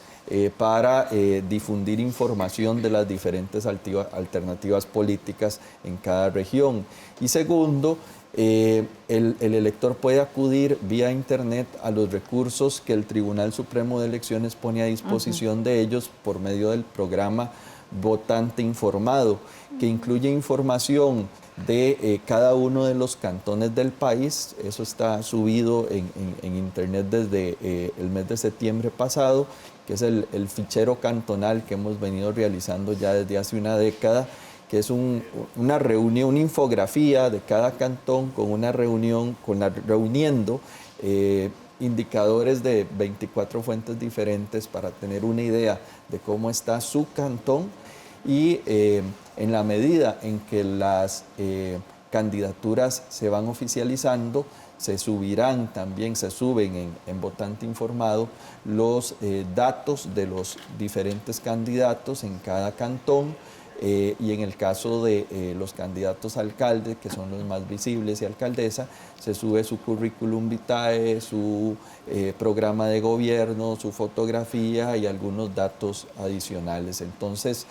para difundir información de las diferentes alternativas políticas en cada región. Y segundo, el elector puede acudir vía internet a los recursos que el Tribunal Supremo de Elecciones pone a disposición de ellos por medio del programa Votante Informado, que incluye información de cada uno de los cantones del país. Eso está subido en internet desde el mes de septiembre pasado, que es el fichero cantonal que hemos venido realizando ya desde hace una década, que es una reunión, una infografía de cada cantón con una reunión, reuniendo indicadores de 24 fuentes diferentes para tener una idea de cómo está su cantón, y en la medida en que las candidaturas se van oficializando, se suben en Votante Informado los datos de los diferentes candidatos en cada cantón, y en el caso de los candidatos a alcalde, que son los más visibles, y alcaldesa, se sube su currículum vitae, su programa de gobierno, su fotografía y algunos datos adicionales. Entonces,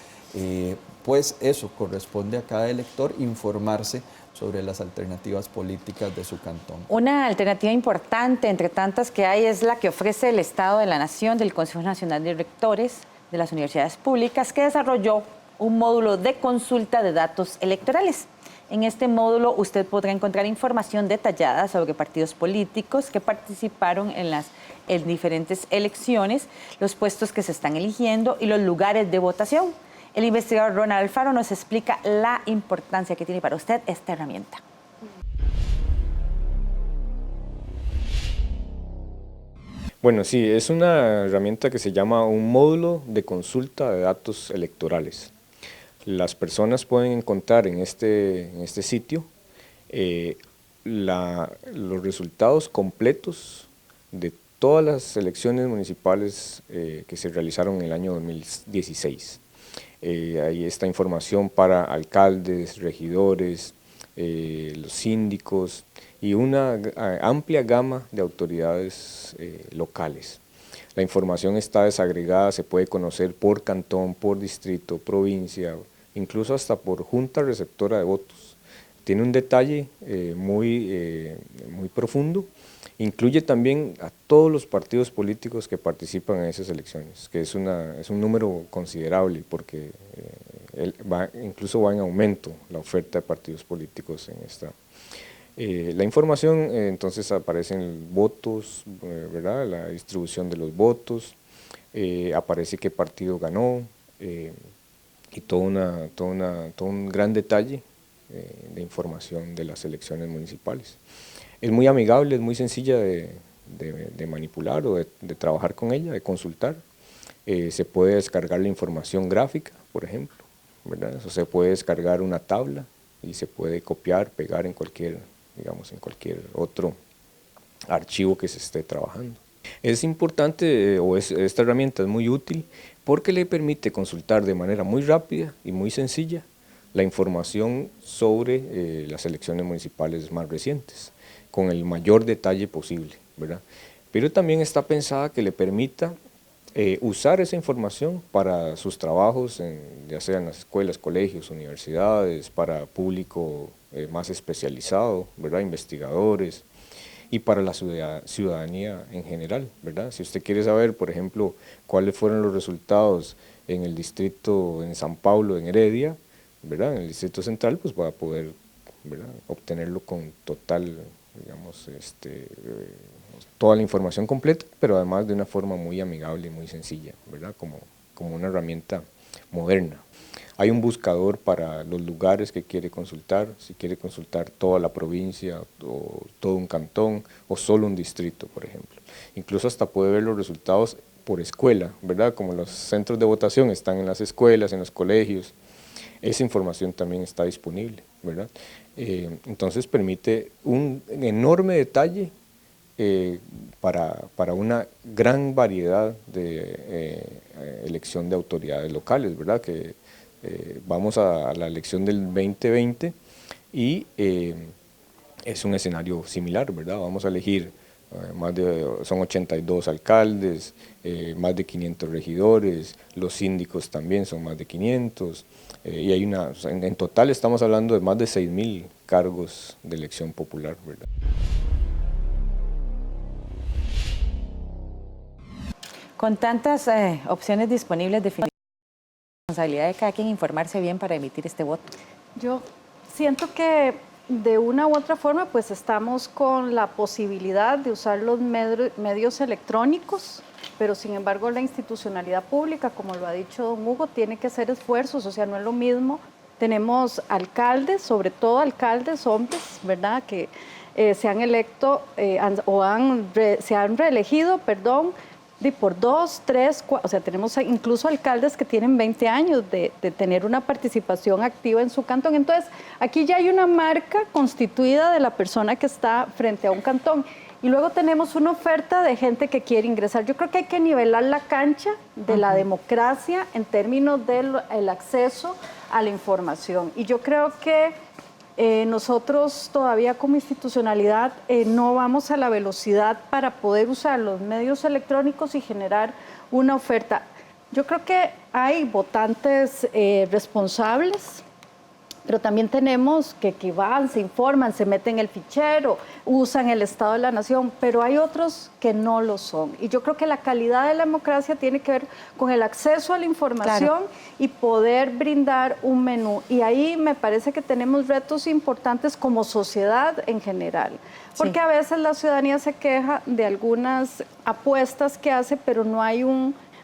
pues eso corresponde a cada elector informarse sobre las alternativas políticas de su cantón. Una alternativa importante entre tantas que hay es la que ofrece el Estado de la Nación del Consejo Nacional de Rectores de las Universidades Públicas, que desarrolló un módulo de consulta de datos electorales. En este módulo usted podrá encontrar información detallada sobre partidos políticos que participaron en diferentes elecciones, los puestos que se están eligiendo y los lugares de votación. El investigador Ronald Alfaro nos explica la importancia que tiene para usted esta herramienta. Bueno, sí, es una herramienta que se llama un módulo de consulta de datos electorales. Las personas pueden encontrar en este sitio los resultados completos de todas las elecciones municipales que se realizaron en el año 2016. Ahí está información para alcaldes, regidores, los síndicos y una amplia gama de autoridades locales. La información está desagregada, se puede conocer por cantón, por distrito, provincia, incluso hasta por junta receptora de votos. Tiene un detalle muy profundo. Incluye también a todos los partidos políticos que participan en esas elecciones, que es un número considerable porque incluso va en aumento la oferta de partidos políticos en esta. La información, entonces aparecen votos, ¿verdad? La distribución de los votos, aparece qué partido ganó y todo un gran detalle de información de las elecciones municipales. Es muy amigable, es muy sencilla de manipular o de trabajar con ella, de consultar. Se puede descargar la información gráfica, por ejemplo, ¿verdad? Eso se puede descargar una tabla y se puede copiar, pegar en cualquier otro archivo que se esté trabajando. Es importante, esta herramienta es muy útil porque le permite consultar de manera muy rápida y muy sencilla la información sobre las elecciones municipales más recientes, con el mayor detalle posible, ¿verdad? Pero también está pensada que le permita usar esa información para sus trabajos, ya sea en las escuelas, colegios, universidades, para público más especializado, ¿verdad? Investigadores, y para la ciudadanía en general, ¿verdad? Si usted quiere saber, por ejemplo, cuáles fueron los resultados en el distrito, en San Pablo, en Heredia, ¿verdad? En el distrito central, pues va a poder, ¿verdad?, obtenerlo con total, digamos, toda la información completa, pero además de una forma muy amigable y muy sencilla, ¿verdad? Como una herramienta moderna. Hay un buscador para los lugares que quiere consultar, si quiere consultar toda la provincia o todo un cantón o solo un distrito, por ejemplo. Incluso hasta puede ver los resultados por escuela, ¿verdad? Como los centros de votación están en las escuelas, en los colegios, esa información también está disponible, ¿verdad? Entonces permite un enorme detalle para una gran variedad de elección de autoridades locales, ¿verdad? Que vamos a la elección del 2020 y es un escenario similar, ¿verdad? Vamos a elegir son 82 alcaldes, más de 500 regidores, los síndicos también son más de 500, y hay en total estamos hablando de más de 6.000 cargos de elección popular, ¿verdad? Con tantas opciones disponibles, definitivamente la responsabilidad de cada quien informarse bien para emitir este voto. Yo siento que de una u otra forma pues estamos con la posibilidad de usar los medios electrónicos, pero sin embargo la institucionalidad pública, como lo ha dicho don Hugo, tiene que hacer esfuerzos, o sea, no es lo mismo. Tenemos alcaldes, sobre todo alcaldes hombres, ¿verdad?, que se han electo se han reelegido, perdón, por 2, 3, 4, o sea, tenemos incluso alcaldes que tienen 20 años de tener una participación activa en su cantón. Entonces, aquí ya hay una marca constituida de la persona que está frente a un cantón. Y luego tenemos una oferta de gente que quiere ingresar. Yo creo que hay que nivelar la cancha de la democracia en términos del acceso a la información. Y yo creo que nosotros todavía como institucionalidad no vamos a la velocidad para poder usar los medios electrónicos y generar una oferta. Yo creo que hay votantes responsables, pero también tenemos que van, se informan, se meten en el fichero, usan el Estado de la Nación, pero hay otros que no lo son. Y yo creo que la calidad de la democracia tiene que ver con el acceso a la información, claro, y poder brindar un menú. Y ahí me parece que tenemos retos importantes como sociedad en general, porque a veces la ciudadanía se queja de algunas apuestas que hace, pero no hay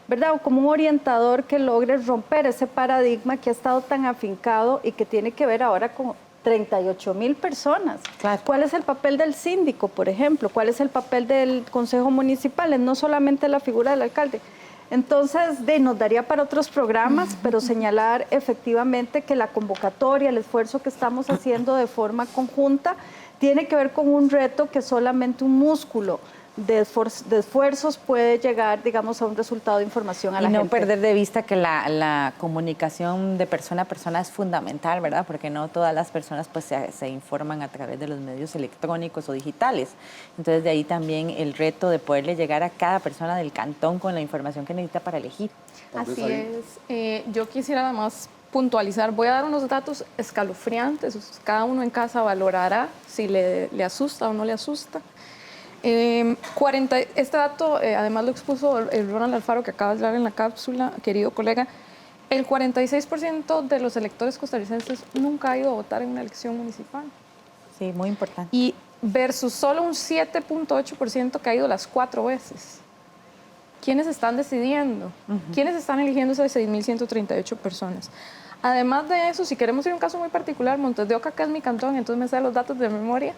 ¿verdad?, como un orientador que logre romper ese paradigma que ha estado tan afincado y que tiene que ver ahora con 38.000 personas. Claro. ¿Cuál es el papel del síndico, por ejemplo? ¿Cuál es el papel del consejo municipal? No solamente la figura del alcalde. Entonces, nos daría para otros programas, pero señalar efectivamente que la convocatoria, el esfuerzo que estamos haciendo de forma conjunta, tiene que ver con un reto que solamente un músculo de esfuerzos puede llegar, digamos, a un resultado de información a la y no gente. perder de vista que la comunicación de persona a persona es fundamental, ¿verdad? Porque no todas las personas pues se informan a través de los medios electrónicos o digitales. Entonces de ahí también el reto de poderle llegar a cada persona del cantón con la información que necesita para elegir. Así es. Yo quisiera además puntualizar, voy a dar unos datos escalofriantes, cada uno en casa valorará si le asusta o no le asusta. Este dato, además lo expuso el Ronald Alfaro, que acaba de hablar en la cápsula, querido colega. El 46% de los electores costarricenses nunca ha ido a votar en una elección municipal. Sí, muy importante. Y versus solo un 7.8% que ha ido las 4 veces. ¿Quiénes están decidiendo? ¿Quiénes están eligiendo esas 6.138 personas? Además de eso, si queremos ir a un caso muy particular, Montes de Oca, que es mi cantón, entonces me sé los datos de memoria,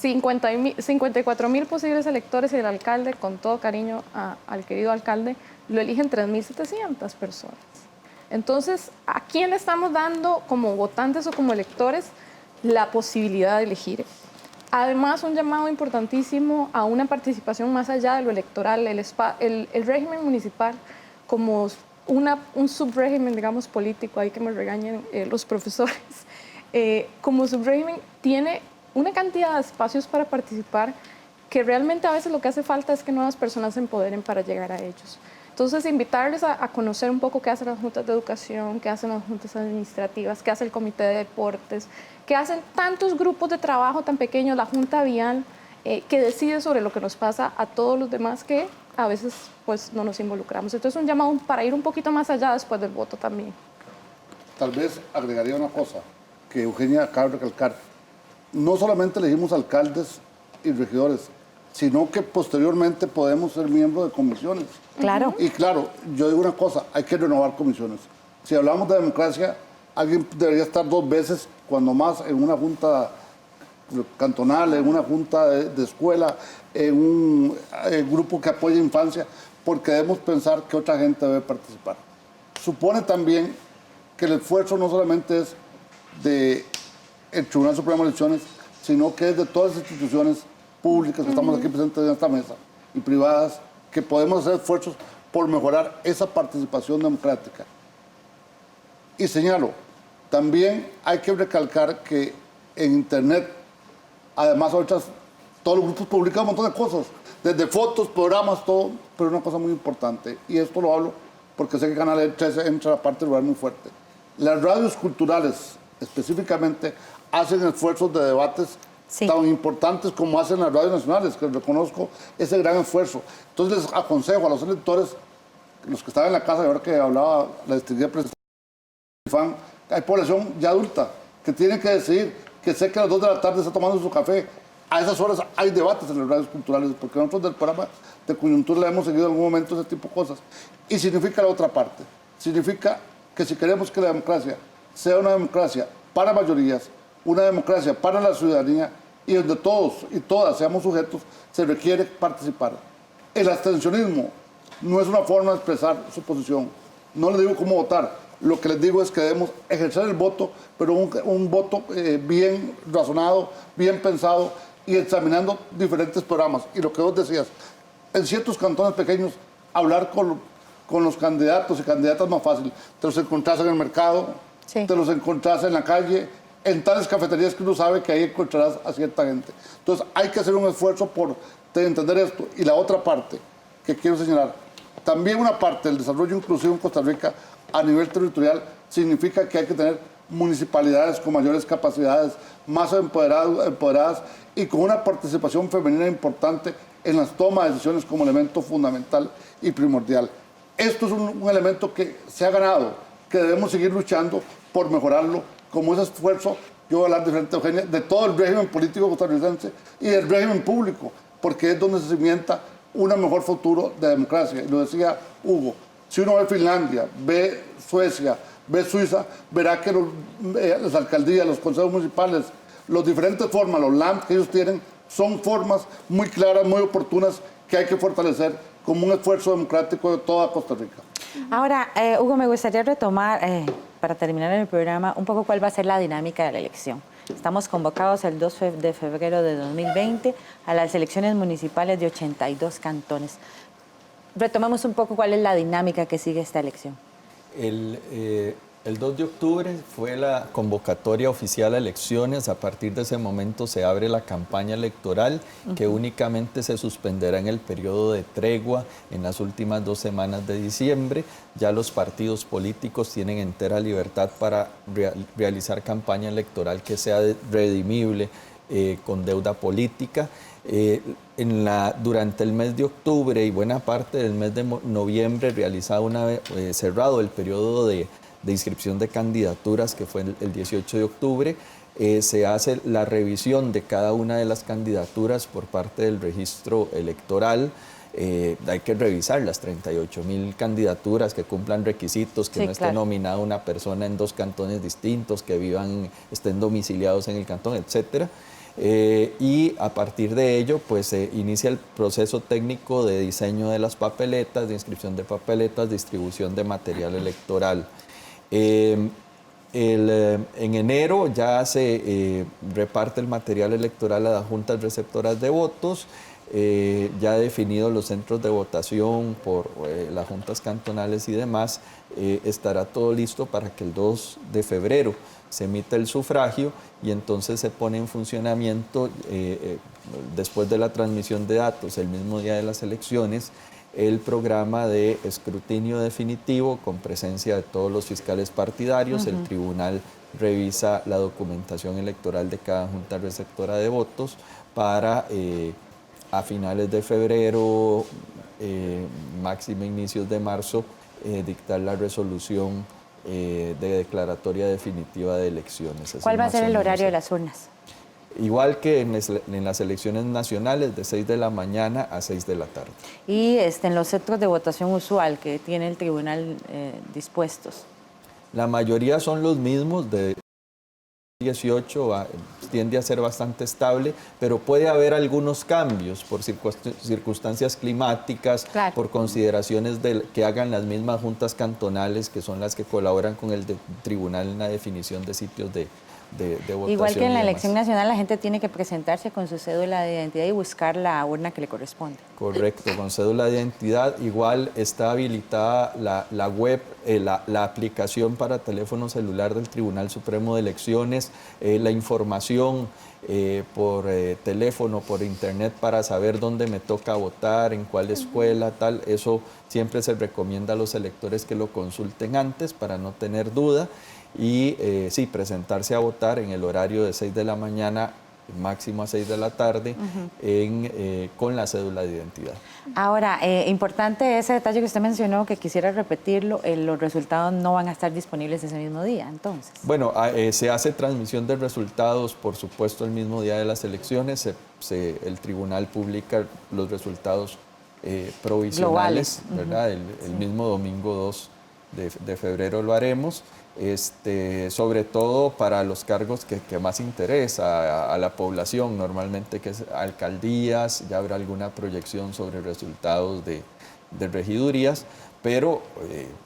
54.000 posibles electores y el alcalde, con todo cariño al querido alcalde, lo eligen 3.700 personas. Entonces, ¿a quién le estamos dando como votantes o como electores la posibilidad de elegir? Además, un llamado importantísimo a una participación más allá de lo electoral, el régimen municipal como un subrégimen, digamos, político, ahí que me regañen los profesores, como subrégimen tiene una cantidad de espacios para participar que realmente a veces lo que hace falta es que nuevas personas se empoderen para llegar a ellos. Entonces, invitarles a conocer un poco qué hacen las juntas de educación, qué hacen las juntas administrativas, qué hace el comité de deportes, qué hacen tantos grupos de trabajo tan pequeños, la junta vial, que decide sobre lo que nos pasa a todos los demás que a veces pues no nos involucramos. Entonces, un llamado para ir un poquito más allá después del voto también. Tal vez agregaría una cosa que Eugenia acaba de recalcar. No solamente elegimos alcaldes y regidores, sino que posteriormente podemos ser miembros de comisiones. Claro. Y claro, yo digo una cosa, hay que renovar comisiones. Si hablamos de democracia, alguien debería estar 2 veces, cuando más, en una junta cantonal, en una junta de escuela, en un grupo que apoya infancia, porque debemos pensar que otra gente debe participar. Supone también que el esfuerzo no solamente es del Tribunal Supremo de Elecciones, sino que es de todas las instituciones públicas que estamos aquí presentes en esta mesa y privadas, que podemos hacer esfuerzos por mejorar esa participación democrática. Y señalo, también hay que recalcar que en Internet, además todos los grupos publican un montón de cosas, desde fotos, programas, todo, pero una cosa muy importante, y esto lo hablo porque sé que Canal 13 entra a la parte rural muy fuerte. Las radios culturales, específicamente, hacen esfuerzos de debates tan importantes como hacen las radios nacionales, que reconozco ese gran esfuerzo. Entonces les aconsejo a los electores, los que están en la casa, y ahora que hablaba la distinguida presidenta, hay población ya adulta que tiene que decidir, que sé que a las 2 de la tarde está tomando su café. A esas horas hay debates en las radios culturales, porque nosotros del programa de coyuntura le hemos seguido en algún momento ese tipo de cosas. Y significa la otra parte, significa que si queremos que la democracia sea una democracia para mayorías, una democracia para la ciudadanía, y donde todos y todas seamos sujetos, se requiere participar. El abstencionismo no es una forma de expresar su posición. No les digo cómo votar. Lo que les digo es que debemos ejercer el voto, pero un voto bien razonado, bien pensado y examinando diferentes programas. Y lo que vos decías, en ciertos cantones pequeños, hablar con los candidatos y candidatas es más fácil. Te los encontrás en el mercado, te los encontrás en la calle, en tales cafeterías que uno sabe que ahí encontrarás a cierta gente. Entonces hay que hacer un esfuerzo por entender esto. Y la otra parte que quiero señalar, también una parte del desarrollo inclusivo en Costa Rica a nivel territorial significa que hay que tener municipalidades con mayores capacidades, más empoderadas y con una participación femenina importante en las tomas de decisiones como elemento fundamental y primordial. Esto es un elemento que se ha ganado, que debemos seguir luchando por mejorarlo, como ese esfuerzo, yo voy a hablar de frente a Eugenia, de todo el régimen político costarricense y del régimen público, porque es donde se cimienta un mejor futuro de democracia. Y lo decía Hugo, si uno ve Finlandia, ve Suecia, ve Suiza, verá que las alcaldías, los consejos municipales, las diferentes formas, los LAMP que ellos tienen, son formas muy claras, muy oportunas, que hay que fortalecer como un esfuerzo democrático de toda Costa Rica. Ahora, Hugo, me gustaría retomar, para terminar el programa, un poco cuál va a ser la dinámica de la elección. Estamos convocados el 2 de febrero de 2020 a las elecciones municipales de 82 cantones. Retomemos un poco cuál es la dinámica que sigue esta elección. El 2 de octubre fue la convocatoria oficial a elecciones. A partir de ese momento se abre la campaña electoral, que únicamente se suspenderá en el periodo de tregua en las últimas 2 semanas de diciembre. Ya los partidos políticos tienen entera libertad para realizar campaña electoral que sea redimible con deuda política. Durante el mes de octubre y buena parte del mes de noviembre cerrado el periodo de inscripción de candidaturas, que fue el 18 de octubre, se hace la revisión de cada una de las candidaturas por parte del registro electoral. Hay que revisar las 38.000 candidaturas que cumplan requisitos, que sí, no esté nominada una persona en 2 cantones distintos, que estén domiciliados en el cantón, etcétera. Y a partir de ello, pues se inicia el proceso técnico de diseño de las papeletas, de inscripción de papeletas, distribución de material electoral. En enero ya se reparte el material electoral a las juntas receptoras de votos, ya definidos los centros de votación por las juntas cantonales y demás. Estará todo listo para que el 2 de febrero se emita el sufragio y entonces se pone en funcionamiento, después de la transmisión de datos, el mismo día de las elecciones, el programa de escrutinio definitivo con presencia de todos los fiscales partidarios. El tribunal revisa la documentación electoral de cada junta receptora de votos para a finales de febrero, máximo inicios de marzo, dictar la resolución de declaratoria definitiva de elecciones. ¿Cuál va a ser el horario de las urnas? Igual que en las elecciones nacionales, de 6 de la mañana a 6 de la tarde. Y en los centros de votación usual que tiene el tribunal dispuestos. La mayoría son los mismos, de 18 tiende a ser bastante estable, pero puede haber algunos cambios por circunstancias climáticas, claro, por consideraciones que hagan las mismas juntas cantonales, que son las que colaboran con el tribunal en la definición de sitios de votación. Igual que en la elección nacional, la gente tiene que presentarse con su cédula de identidad y buscar la urna que le corresponde. Correcto, con cédula de identidad. Igual está habilitada la web, la aplicación para teléfono celular del Tribunal Supremo de Elecciones, la información por teléfono, por internet, para saber dónde me toca votar, en cuál escuela, tal. Eso siempre se recomienda a los electores que lo consulten antes para no tener duda. Y sí, presentarse a votar en el horario de 6 de la mañana, máximo a 6 de la tarde, con la cédula de identidad. Ahora, importante ese detalle que usted mencionó, que quisiera repetirlo, los resultados no van a estar disponibles ese mismo día, entonces. Bueno, se hace transmisión de resultados, por supuesto, el mismo día de las elecciones. El tribunal publica los resultados provisionales, ¿verdad? El mismo domingo 2 de febrero lo haremos. Sobre todo para los cargos que más interesa a la población, normalmente, que es alcaldías. Ya habrá alguna proyección sobre resultados de regidurías, pero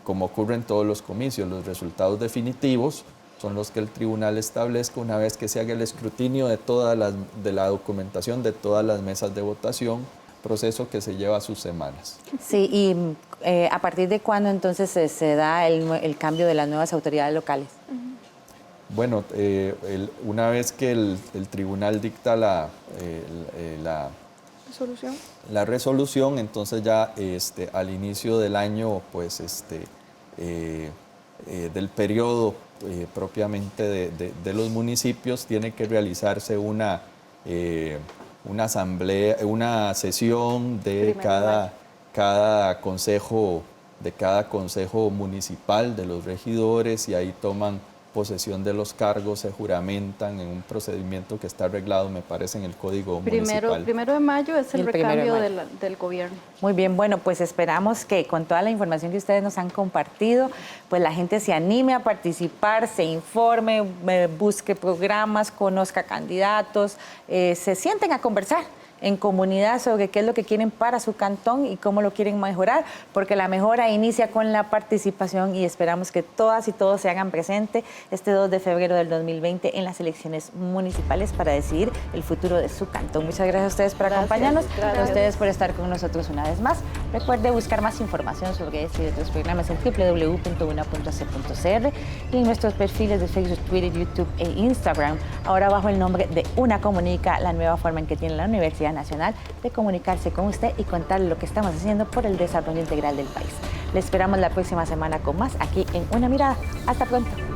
como ocurre en todos los comicios, los resultados definitivos son los que el tribunal establezca una vez que se haga el escrutinio de la documentación de todas las mesas de votación, proceso que se lleva sus semanas. Sí, y ¿a partir de cuándo entonces se da el cambio de las nuevas autoridades locales? Bueno, una vez que el tribunal dicta la resolución, entonces ya al inicio del año, pues del periodo propiamente de los municipios, tiene que realizarse una asamblea, una sesión de cada consejo municipal, de los regidores, y ahí toman posesión de los cargos, se juramentan en un procedimiento que está arreglado, me parece, en el Código Municipal. Primero de mayo es el recambio del gobierno. Muy bien, bueno, pues esperamos que con toda la información que ustedes nos han compartido, pues la gente se anime a participar, se informe, busque programas, conozca candidatos, se sienten a conversar en comunidad sobre qué es lo que quieren para su cantón y cómo lo quieren mejorar, porque la mejora inicia con la participación y esperamos que todas y todos se hagan presente este 2 de febrero del 2020 en las elecciones municipales para decidir el futuro de su cantón. Muchas gracias a ustedes por acompañarnos, a ustedes por estar con nosotros una vez más. Recuerde buscar más información sobre este y otros programas en www.una.c.cr y en nuestros perfiles de Facebook, Twitter, YouTube e Instagram, ahora bajo el nombre de Una Comunica, la nueva forma en que tiene la Universidad Nacional de comunicarse con usted y contarle lo que estamos haciendo por el desarrollo integral del país. Le esperamos la próxima semana con más aquí en Una Mirada. Hasta pronto.